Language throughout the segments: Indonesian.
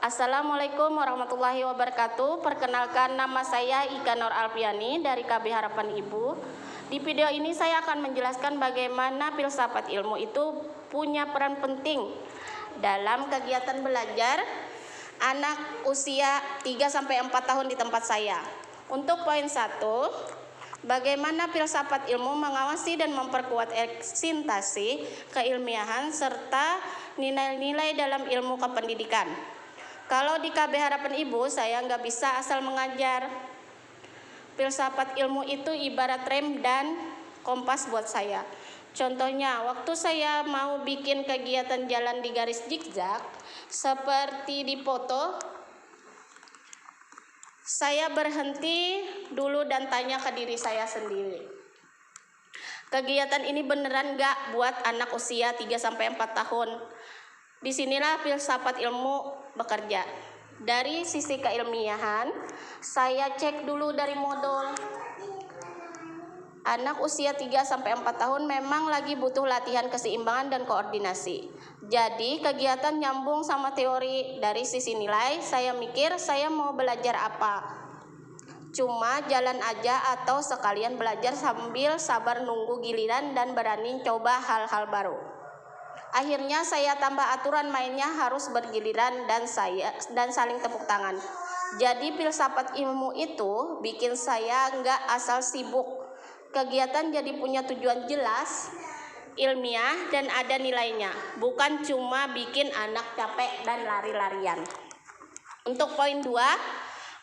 Assalamualaikum warahmatullahi wabarakatuh. Perkenalkan, nama saya Ika Nur Alfiani dari KB Harapan Ibu. Di video ini saya akan menjelaskan bagaimana filsafat ilmu itu punya peran penting dalam kegiatan belajar anak usia 3-4 tahun di tempat saya. Untuk poin 1, bagaimana filsafat ilmu mengawasi dan memperkuat eksintasi keilmiahan serta nilai-nilai dalam ilmu kependidikan. Kalau di KB Harapan Ibu, saya nggak bisa asal mengajar. Filsafat ilmu itu ibarat rem dan kompas buat saya. Contohnya, waktu saya mau bikin kegiatan jalan di garis zigzag, seperti di foto, saya berhenti dulu dan tanya ke diri saya sendiri. Kegiatan ini beneran nggak buat anak usia 3-4 tahun? Disinilah filsafat ilmu bekerja. Dari sisi keilmiahan, saya cek dulu dari modul. Anak usia 3-4 tahun memang lagi butuh latihan keseimbangan dan koordinasi. Jadi kegiatan nyambung sama teori. Dari sisi nilai, saya mikir saya mau belajar apa. Cuma jalan aja atau sekalian belajar sambil sabar nunggu giliran dan berani coba hal-hal baru. Akhirnya saya tambah aturan mainnya harus bergiliran dan saling tepuk tangan. Jadi filsafat ilmu itu bikin saya nggak asal sibuk. Kegiatan jadi punya tujuan jelas, ilmiah dan ada nilainya. Bukan cuma bikin anak capek dan lari-larian. Untuk poin 2,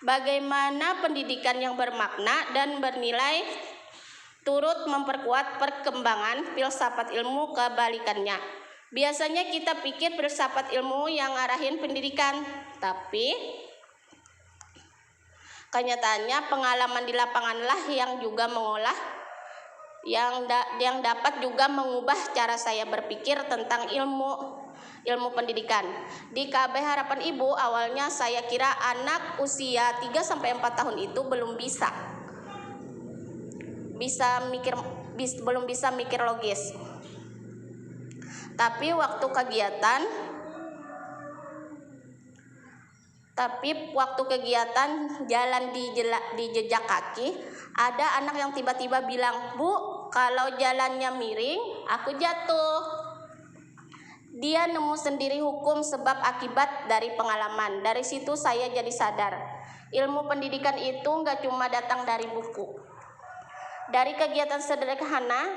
bagaimana pendidikan yang bermakna dan bernilai turut memperkuat perkembangan filsafat ilmu kebalikannya. Biasanya kita pikir filsafat ilmu yang ngarahin pendidikan, tapi kenyataannya pengalaman di lapanganlah yang juga mengolah, yang dapat juga mengubah cara saya berpikir tentang ilmu pendidikan. Di KB Harapan Ibu, awalnya saya kira anak usia 3-4 tahun itu belum bisa mikir logis. Tapi waktu kegiatan jalan di jejak kaki, ada anak yang tiba-tiba bilang, "Bu, kalau jalannya miring, aku jatuh." Dia nemu sendiri hukum sebab akibat dari pengalaman. Dari situ saya jadi sadar, ilmu pendidikan itu nggak cuma datang dari buku. Dari kegiatan sederhana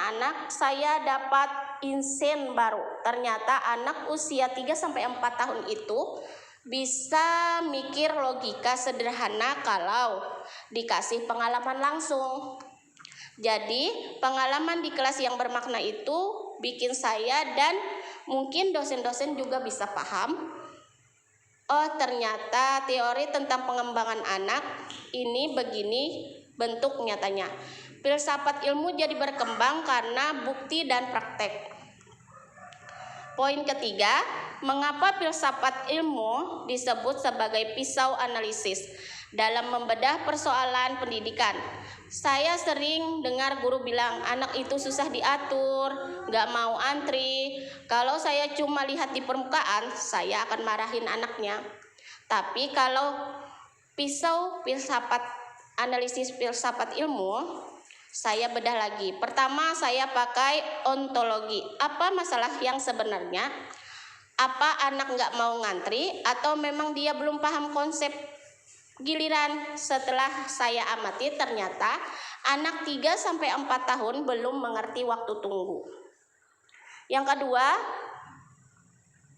anak, saya dapat insight baru. Ternyata anak usia 3-4 tahun itu bisa mikir logika sederhana kalau dikasih pengalaman langsung. Jadi pengalaman di kelas yang bermakna itu bikin saya dan mungkin dosen-dosen juga bisa paham. Oh, ternyata teori tentang pengembangan anak ini begini bentuk nyatanya. Filsafat ilmu jadi berkembang karena bukti dan praktek. Poin ketiga, mengapa filsafat ilmu disebut sebagai pisau analisis dalam membedah persoalan pendidikan? Saya sering dengar guru bilang, anak itu susah diatur, gak mau antri. Kalau saya cuma lihat di permukaan, saya akan marahin anaknya. Tapi kalau analisis filsafat ilmu, saya bedah lagi. Pertama, saya pakai ontologi. Apa masalah yang sebenarnya? Apa anak nggak mau ngantri atau memang dia belum paham konsep giliran? Setelah saya amati, ternyata anak 3-4 tahun belum mengerti waktu tunggu. Yang kedua,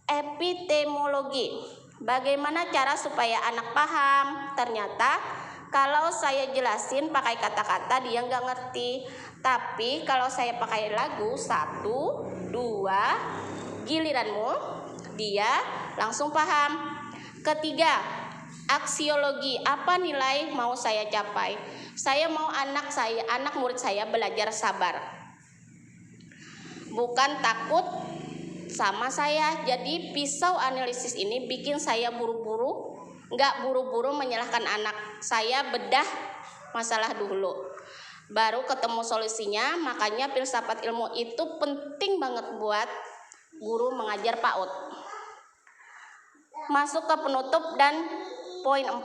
epistemologi. Bagaimana cara supaya anak paham? Ternyata kalau saya jelasin pakai kata-kata dia nggak ngerti. Tapi kalau saya pakai lagu 1, 2, giliranmu, dia langsung paham. Ketiga, aksiologi. Apa nilai mau saya capai? Saya mau anak murid saya belajar sabar. Bukan takut sama saya. Jadi pisau analisis ini bikin saya nggak buru-buru menyalahkan anak. Saya bedah masalah dulu, baru ketemu solusinya. Makanya filsafat ilmu itu penting banget buat guru mengajar PAUD. Masuk ke penutup dan poin 4.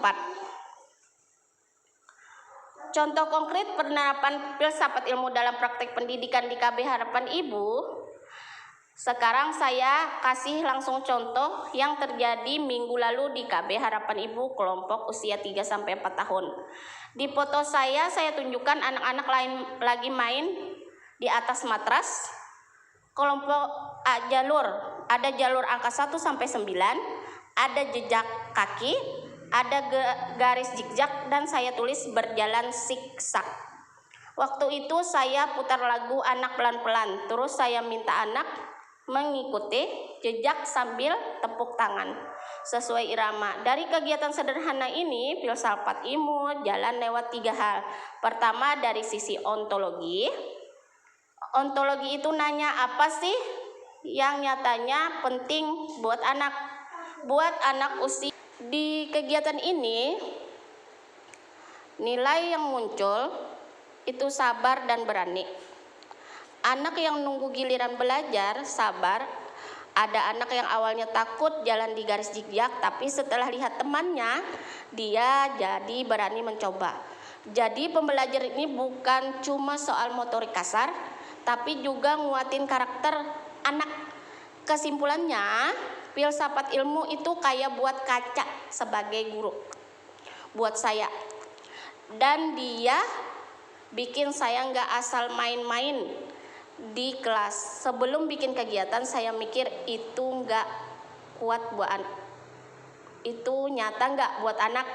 Contoh konkret penerapan filsafat ilmu dalam praktek pendidikan di KB Harapan Ibu. Sekarang saya kasih langsung contoh yang terjadi minggu lalu di KB Harapan Ibu kelompok usia 3-4 tahun. Di foto saya tunjukkan anak-anak lain lagi main di atas matras. Kelompok ada jalur angka 1-9. Ada jejak kaki, ada garis zigzag, dan saya tulis berjalan siksak. Waktu itu saya putar lagu anak pelan-pelan, terus saya minta anak mengikuti jejak sambil tepuk tangan sesuai irama. Dari kegiatan sederhana ini, filsafat ilmu jalan lewat 3 hal. Pertama, dari sisi ontologi. Ontologi itu nanya apa sih yang nyatanya penting buat anak usia. Di kegiatan ini, nilai yang muncul itu sabar dan berani. Anak yang nunggu giliran belajar sabar. Ada anak yang awalnya takut jalan di garis zigzag, tapi setelah lihat temannya, dia jadi berani mencoba. Jadi pembelajaran ini bukan cuma soal motorik kasar, tapi juga nguatin karakter anak. Kesimpulannya, filsafat ilmu itu kayak buat kaca sebagai guru buat saya, dan dia bikin saya nggak asal main-main di kelas. Sebelum bikin kegiatan saya mikir itu nggak kuat itu nyata nggak buat anak,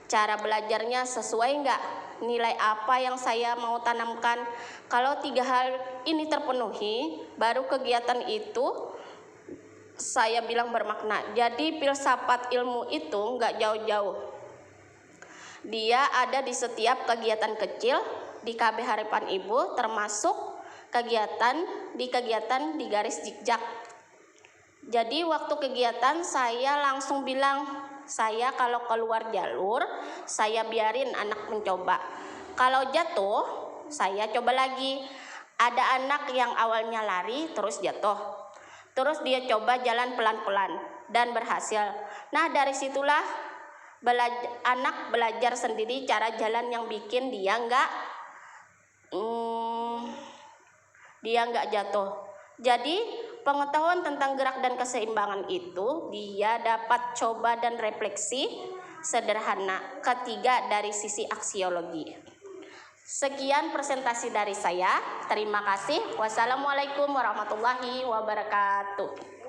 cara belajarnya sesuai nggak, nilai apa yang saya mau tanamkan. Kalau 3 hal ini terpenuhi, baru kegiatan itu saya bilang bermakna. Jadi filsafat ilmu itu nggak jauh-jauh. Dia ada di setiap kegiatan kecil di KB Harapan Ibu, termasuk kegiatan di garis zigzag. Jadi waktu kegiatan saya langsung bilang, saya kalau keluar jalur, saya biarin anak mencoba. Kalau jatuh, saya coba lagi. Ada anak yang awalnya lari terus jatuh. Terus dia coba jalan pelan-pelan dan berhasil. Nah, dari situlah anak belajar sendiri cara jalan yang bikin dia nggak jatuh. Jadi pengetahuan tentang gerak dan keseimbangan itu dia dapat coba dan refleksi sederhana. Ketiga, dari sisi aksiologi. Sekian presentasi dari saya. Terima kasih. Wassalamualaikum warahmatullahi wabarakatuh.